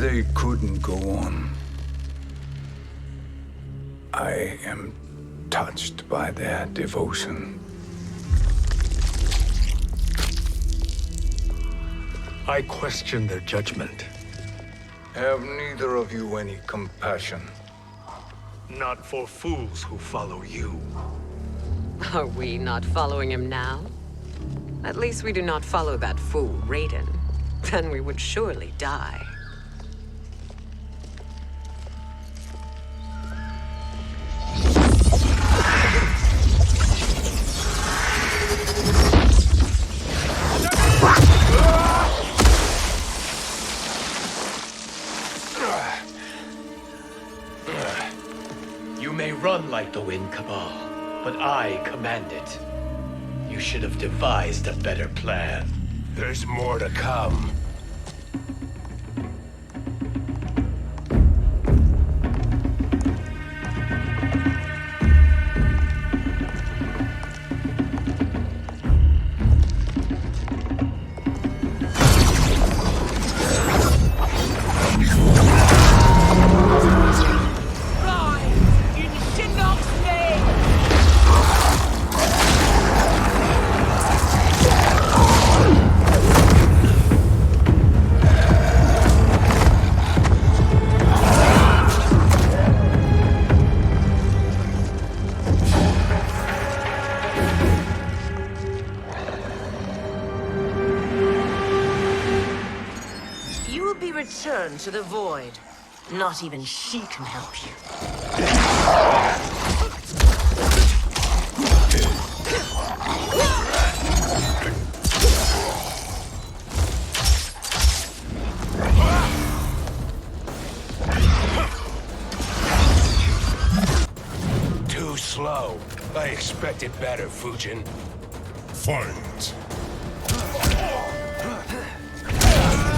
They couldn't go on. I am touched by their devotion. I question their judgment. Have neither of you any compassion? Not for fools who follow you. Are we not following him now? At least we do not follow that fool, Raiden. Then we would surely die. You may run like the wind, Cabal, but I command it. You should have devised a better plan. There's more to come. Return to the void. Not even she can help you. Too slow. I expected better, Fujin. Fight!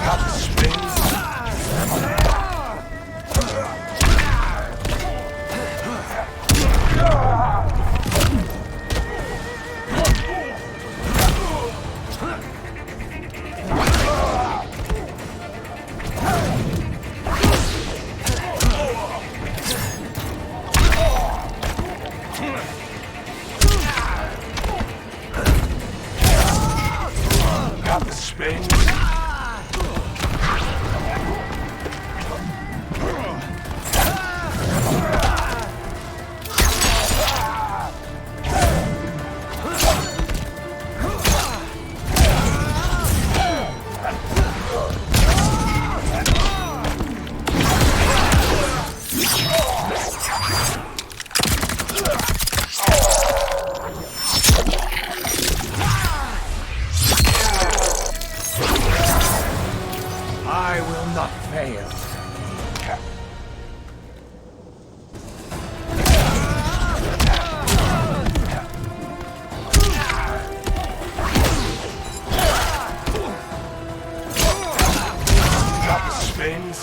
Half spin. Half spin. I will not fail. Drop the spins.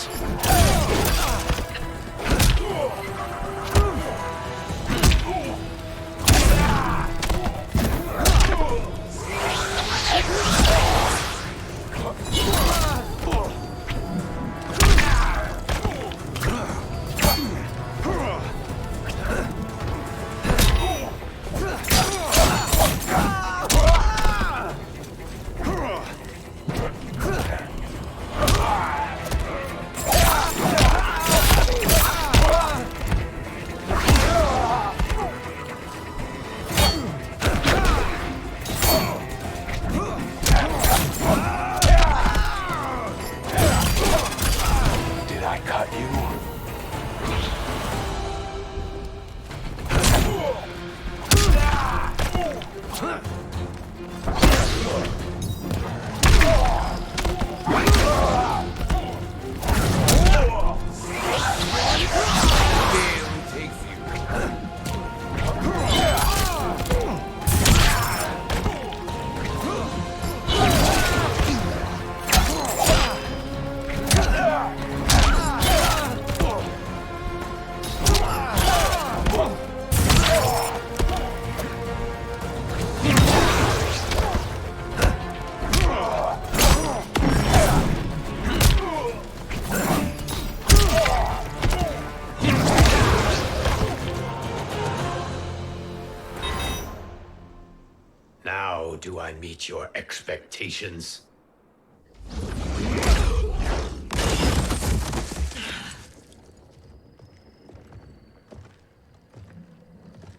Now do I meet your expectations?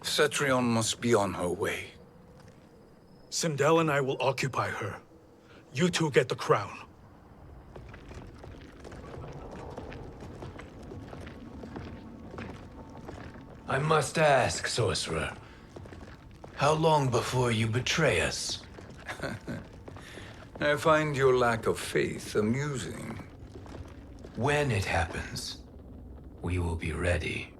Cetrion must be on her way. Sindel and I will occupy her. You two get the crown. I must ask, sorcerer. How long before you betray us? I find your lack of faith amusing. When it happens, we will be ready.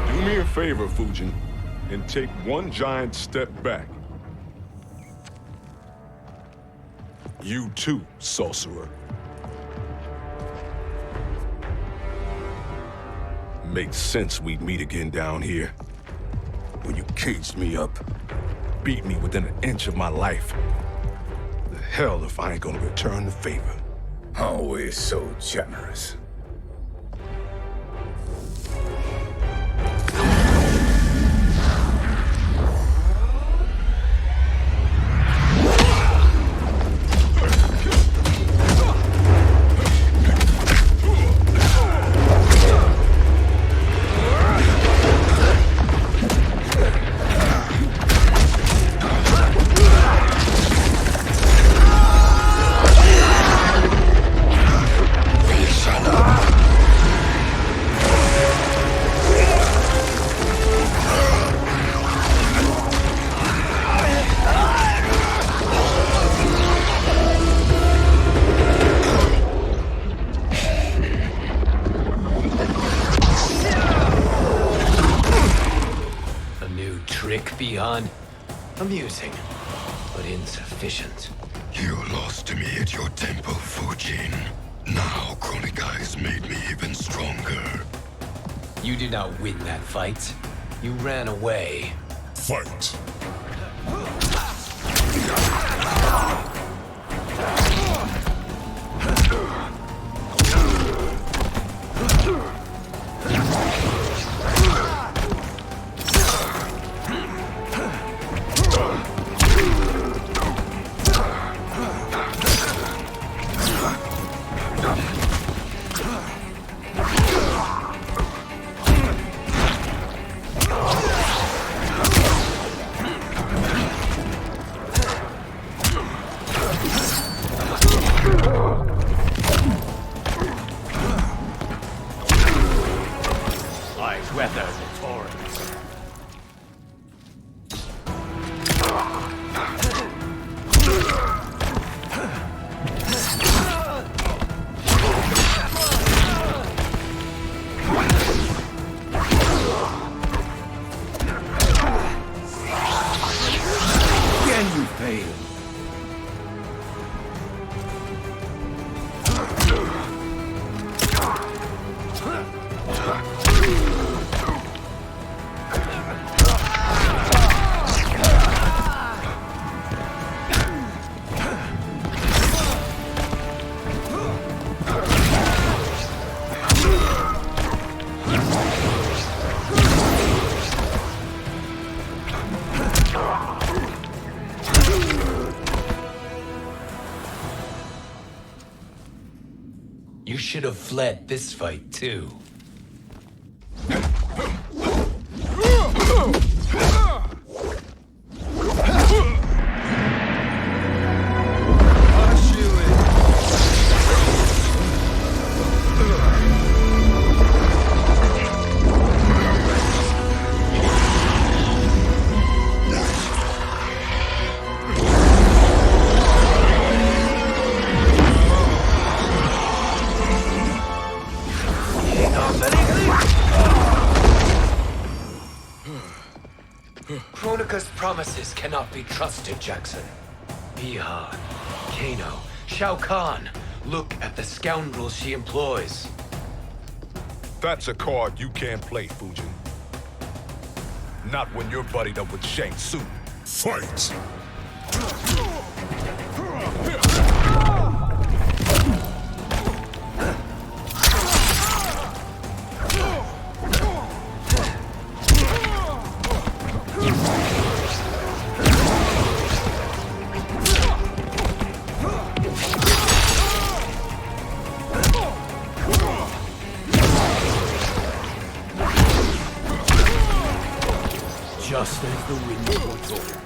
Do me a favor, Fujin, and take one giant step back. You too, sorcerer. Makes sense we'd meet again down here. When you caged me up, beat me within an inch of my life. The hell if I ain't gonna return the favor. Always so generous. Beyond amusing, but insufficient. You lost to me at your temple, Fujin. Now Kronika has made me even stronger. You did not win that fight. You ran away. Fight! Weather the torrents. Again you fail. You should have fled this fight, too. promises cannot be trusted, Jackson. Bihan, Kano, Shao Kahn. Look at the scoundrels she employs. That's a card you can't play, Fujin. Not when you're buddied up with Shang Tsung. Fight! Just as the wind foretold.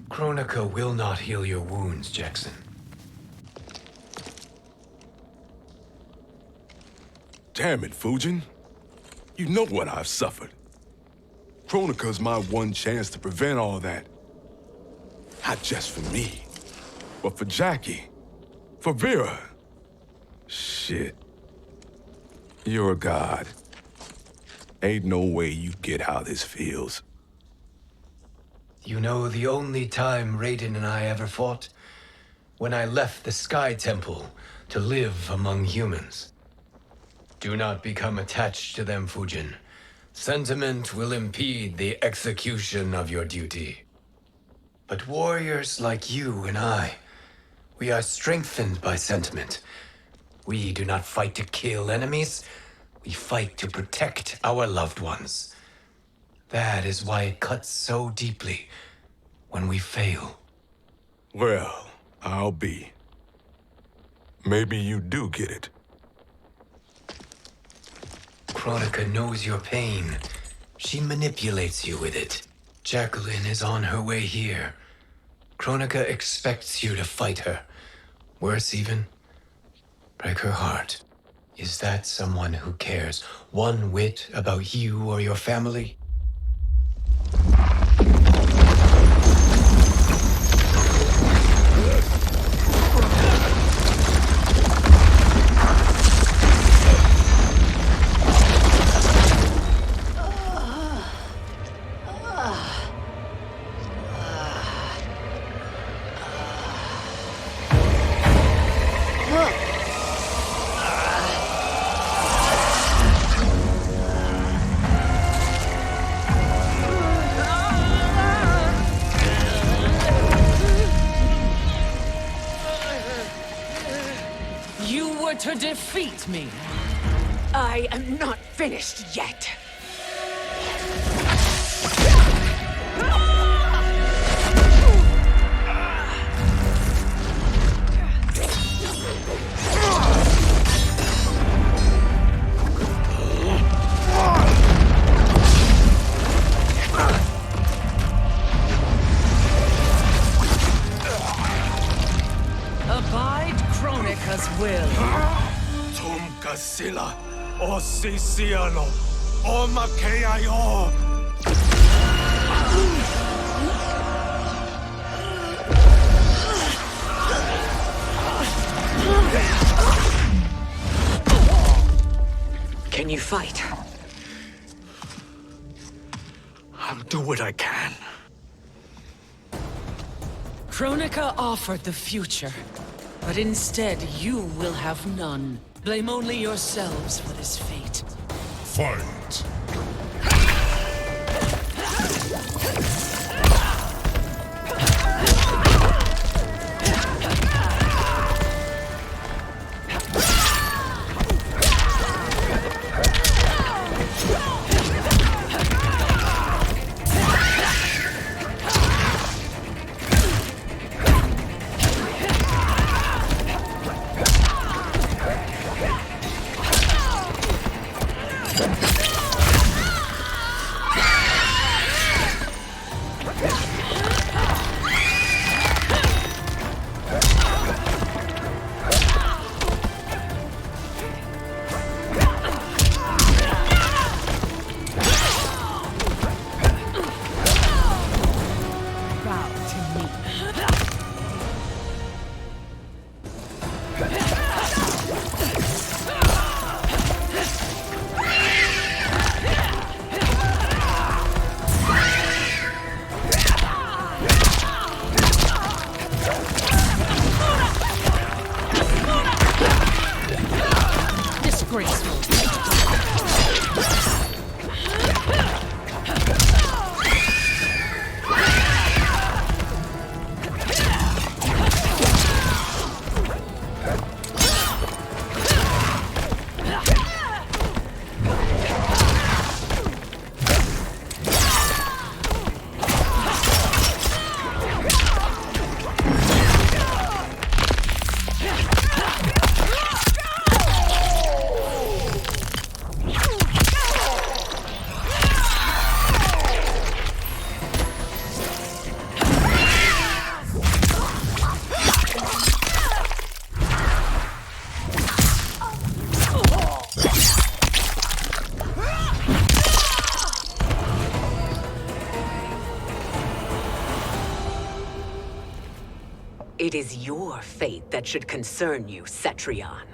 Kronika will not heal your wounds, Jackson. Damn it, Fujin. You know what I've suffered. Kronika's my one chance to prevent all that. Not just for me, but for Jackie, for Vera. Shit. You're a god. Ain't no way you get how this feels. You know the only time Raiden and I ever fought? When I left the Sky Temple to live among humans. Do not become attached to them, Fujin. Sentiment will impede the execution of your duty. But warriors like you and I, we are strengthened by sentiment. We do not fight to kill enemies. We fight to protect our loved ones. That is why it cuts so deeply when we fail. Well, I'll be. Maybe you do get it. Kronika knows your pain. She manipulates you with it. Jacqueline is on her way here. Kronika expects you to fight her. Worse even, break her heart. Is that someone who cares one whit about you or your family? To defeat me. I am not finished yet. Abide Kronika's will. Sila, o Sisiano, o Makeayo. Can you fight? I'll do what I can. Kronika offered the future, but instead you will have none. Blame only yourselves for this fate. Fight! Disgraceful. It is your fate that should concern you, Cetrion.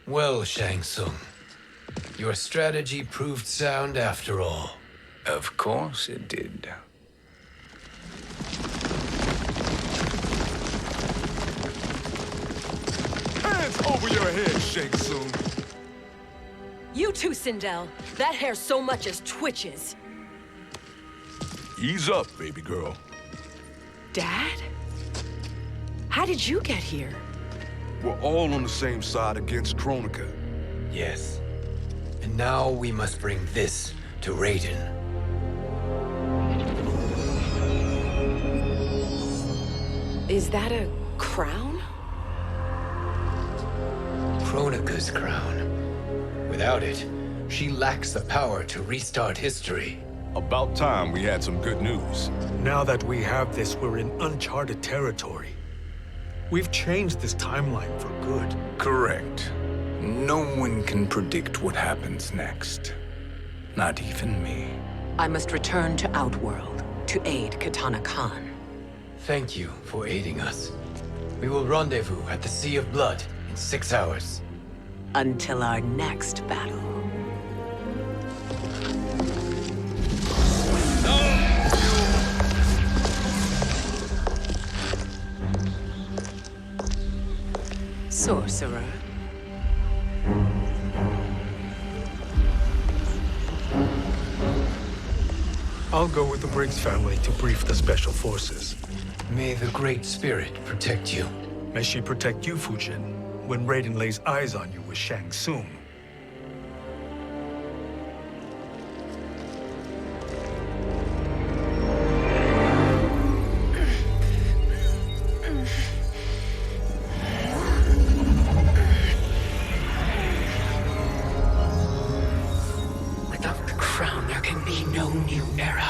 Well, Shang Tsung, your strategy proved sound after all. Of course it did. Hands over your head, Shang Tsung. You too, Sindel. That hair so much as twitches. Ease up, baby girl. Dad? How did you get here? We're all on the same side against Kronika. Yes. And now we must bring this to Raiden. Is that a crown? Kronika's crown. Without it, she lacks the power to restart history. About time we had some good news. Now that we have this, we're in uncharted territory. We've changed this timeline for good. Correct. No one can predict what happens next. Not even me. I must return to Outworld to aid Katana Khan. Thank you for aiding us. We will rendezvous at the Sea of Blood in 6 hours. Until our next battle. Sorcerer. I'll go with the Briggs family to brief the Special Forces. May the Great Spirit protect you. May she protect you, Fujin, when Raiden lays eyes on you with Shang Tsung. Without the crown, there can be no new era.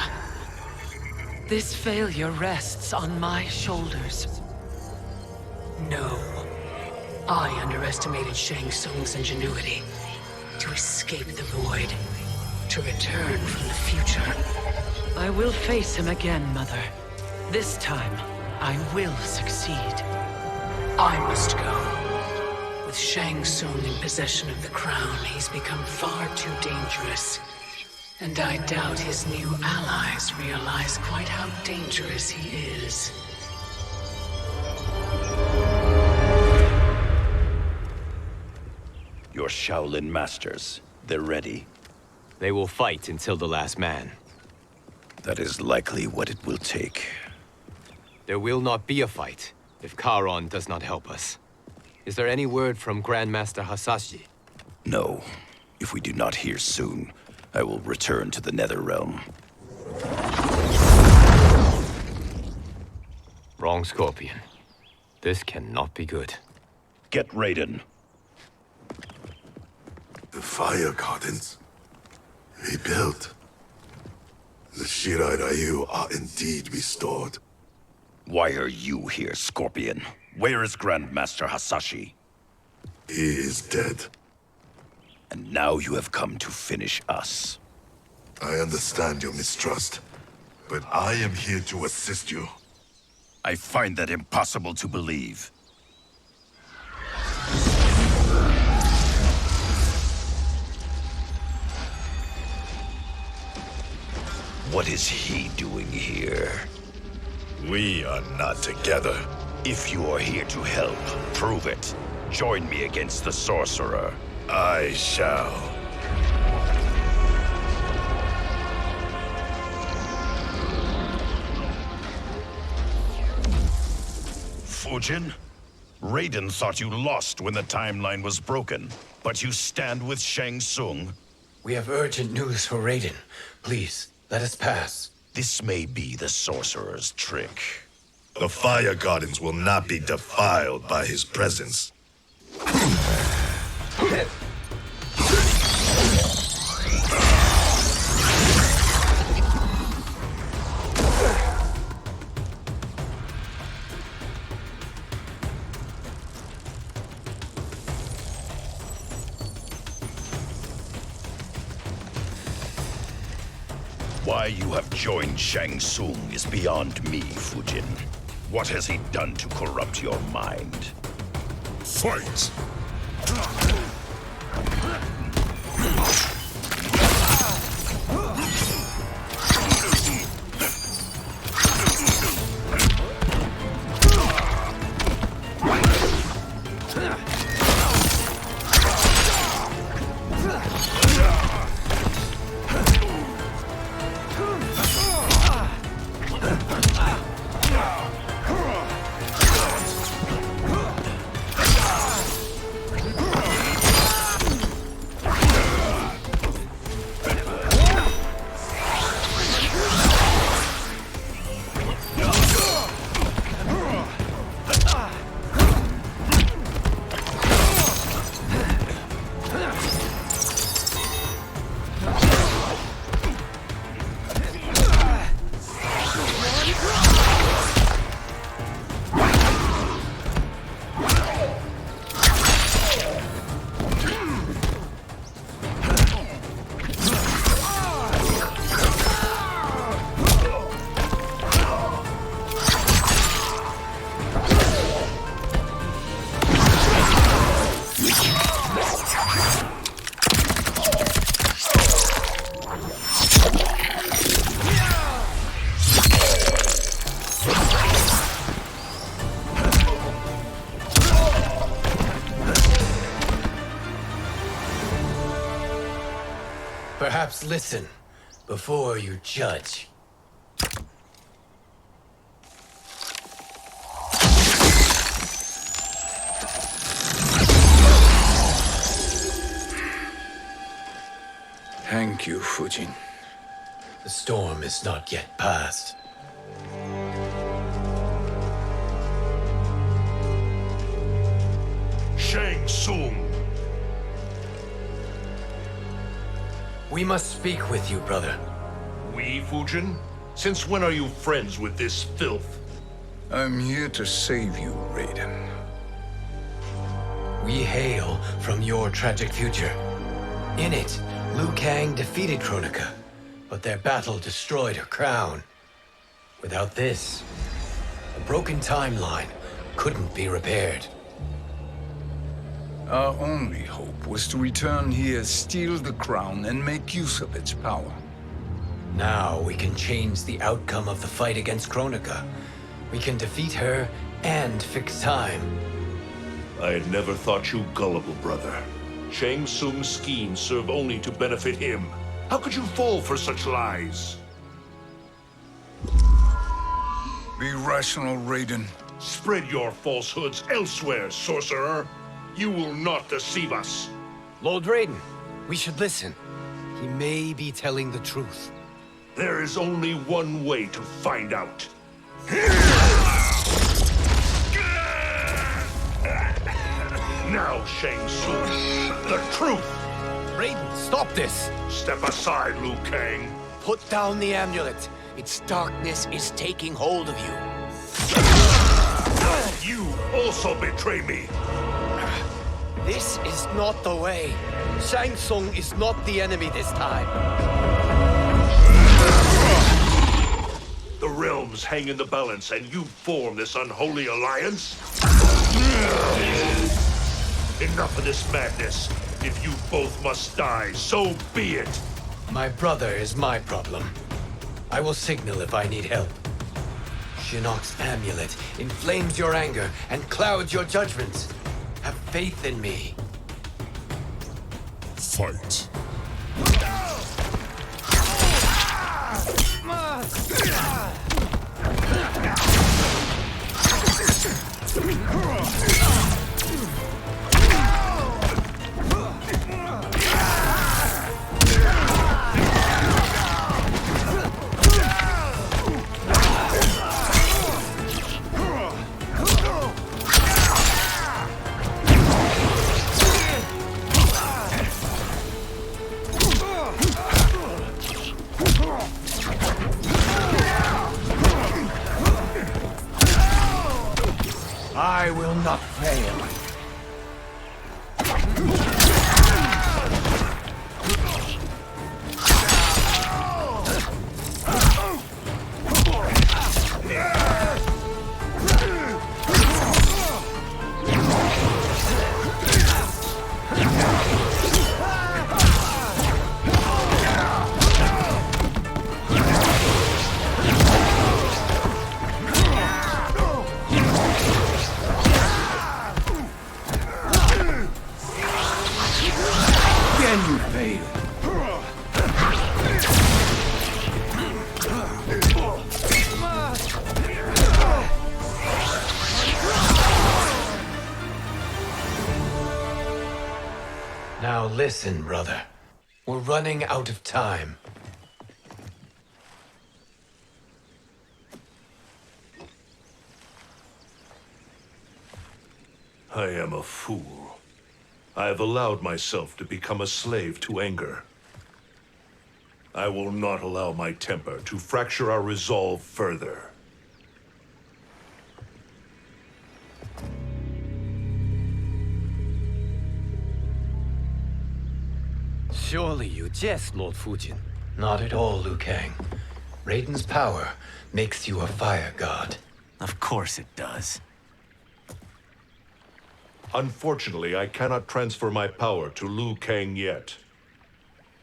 This failure rests on my shoulders. No. I underestimated Shang Tsung's ingenuity. To escape the void. To return from the future. I will face him again, Mother. This time, I will succeed. I must go. With Shang Tsung in possession of the crown, he's become far too dangerous. And I doubt his new allies realize quite how dangerous he is. Your Shaolin masters, they're ready. They will fight until the last man. That is likely what it will take. There will not be a fight if Charon does not help us. Is there any word from Grandmaster Hasashi? No. If we do not hear soon, I will return to the NetherRealm. Wrong, Scorpion. This cannot be good. Get Raiden. The fire gardens. Rebuilt. The Shirai Ryu are indeed restored. Why are you here, Scorpion? Where is Grandmaster Hasashi? He is dead. And now you have come to finish us. I understand your mistrust, but I am here to assist you. I find that impossible to believe. What is he doing here? We are not together. If you are here to help, prove it. Join me against the sorcerer. I shall. Fujin? Raiden thought you lost when the timeline was broken, but you stand with Shang Tsung. We have urgent news for Raiden. Please, let us pass. This may be the sorcerer's trick. The fire gardens will not be defiled by his presence. Why you have joined Shang Tsung is beyond me, Fujin. What has he done to corrupt your mind? Fight! Perhaps listen before you judge. Thank you, Fujin. The storm is not yet past. Shang Tsung! We must speak with you, brother. We, Fujin? Since when are you friends with this filth? I'm here to save you, Raiden. We hail from your tragic future. In it, Liu Kang defeated Kronika, but their battle destroyed her crown. Without this, a broken timeline couldn't be repaired. Our only hope was to return here, steal the crown, and make use of its power. Now we can change the outcome of the fight against Kronika. We can defeat her and fix time. I had never thought you gullible, brother. Shang Tsung's schemes serve only to benefit him. How could you fall for such lies? Be rational, Raiden. Spread your falsehoods elsewhere, sorcerer. You will not deceive us. Lord Raiden, we should listen. He may be telling the truth. There is only one way to find out. Now, Shang Tsung, the truth! Raiden, stop this! Step aside, Liu Kang. Put down the amulet. Its darkness is taking hold of you. You also betray me. This is not the way. Shang Tsung is not the enemy this time. The realms hang in the balance, and you form this unholy alliance? Enough of this madness. If you both must die, so be it. My brother is my problem. I will signal if I need help. Shinnok's amulet inflames your anger and clouds your judgments. Have faith in me. Fight. I will not fail. Again you fail. Now listen, brother. We're running out of time. I am a fool. I have allowed myself to become a slave to anger. I will not allow my temper to fracture our resolve further. Surely you jest, Lord Fujin. Not at all, Liu Kang. Raiden's power makes you a fire god. Of course it does. Unfortunately, I cannot transfer my power to Liu Kang yet.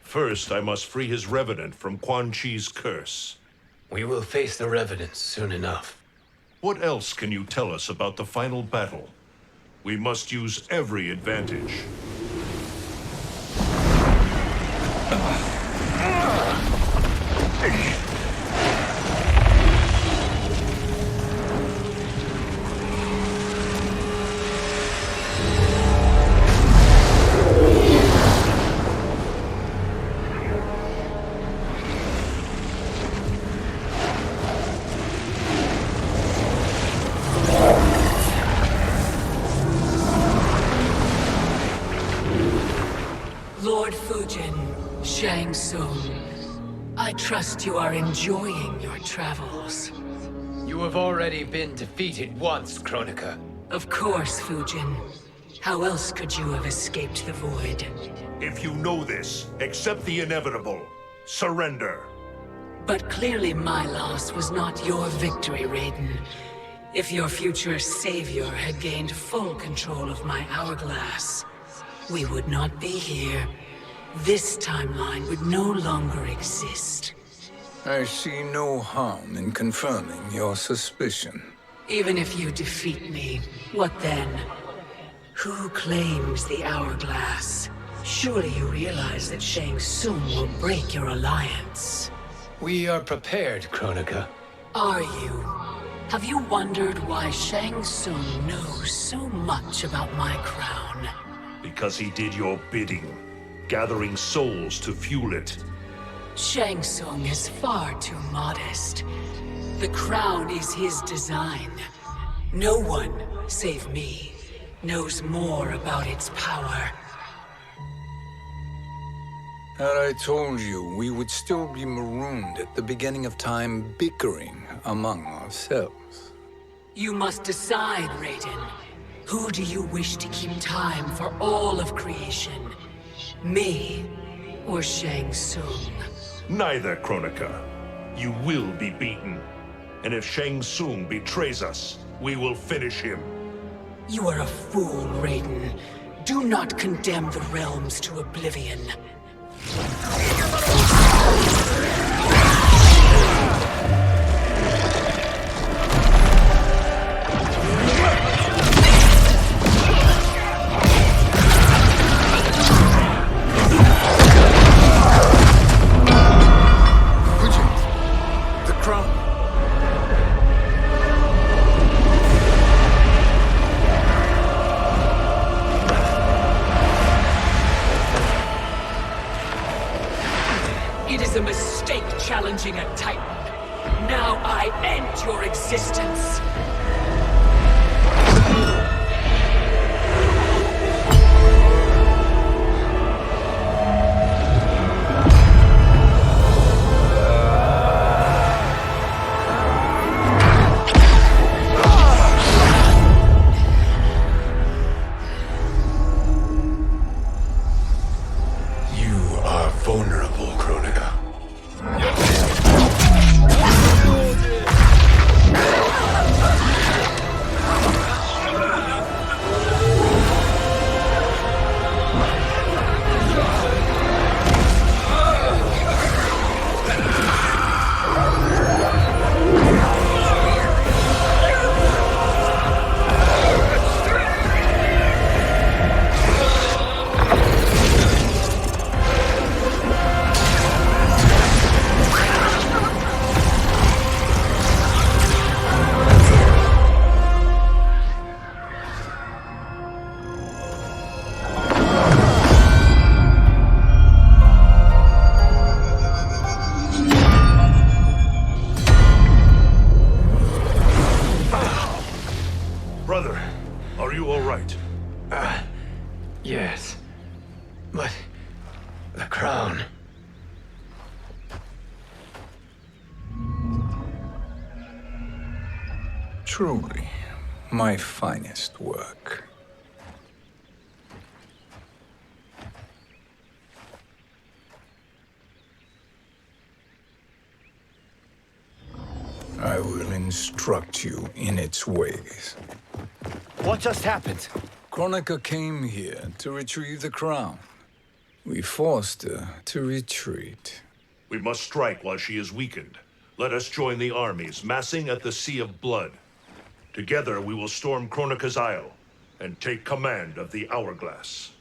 First, I must free his revenant from Quan Chi's curse. We will face the Revenants soon enough. What else can you tell us about the final battle? We must use every advantage. Lord Fujin, Shang Tsung, I trust you are enjoying your travels. You have already been defeated once, Kronika. Of course, Fujin. How else could you have escaped the void? If you know this, accept the inevitable. Surrender. But clearly my loss was not your victory, Raiden. If your future savior had gained full control of my hourglass, we would not be here. This timeline would no longer exist. I see no harm in confirming your suspicion. Even if you defeat me, what then? Who claims the hourglass? Surely you realize that Shang Tsung will break your alliance. We are prepared, Kronika. Are you? Have you wondered why Shang Tsung knows so much about my crown? Because he did your bidding, gathering souls to fuel it. Shang Tsung is far too modest. The crown is his design. No one, save me, knows more about its power. Had I told you, we would still be marooned at the beginning of time, bickering among ourselves. You must decide, Raiden. Who do you wish to keep time for all of creation? Me or Shang Tsung? Neither, Kronika. You will be beaten. And if Shang Tsung betrays us, we will finish him. You are a fool, Raiden. Do not condemn the realms to oblivion. The crown. It is a mistake challenging a Titan. Now I end your existence. You are vulnerable, Kronika. Brother, are you all right? Yes. But the crown. Truly, my finest work. I will instruct you in its ways. What just happened? Kronika came here to retrieve the crown. We forced her to retreat. We must strike while she is weakened. Let us join the armies, massing at the Sea of Blood. Together we will storm Kronika's Isle and take command of the Hourglass.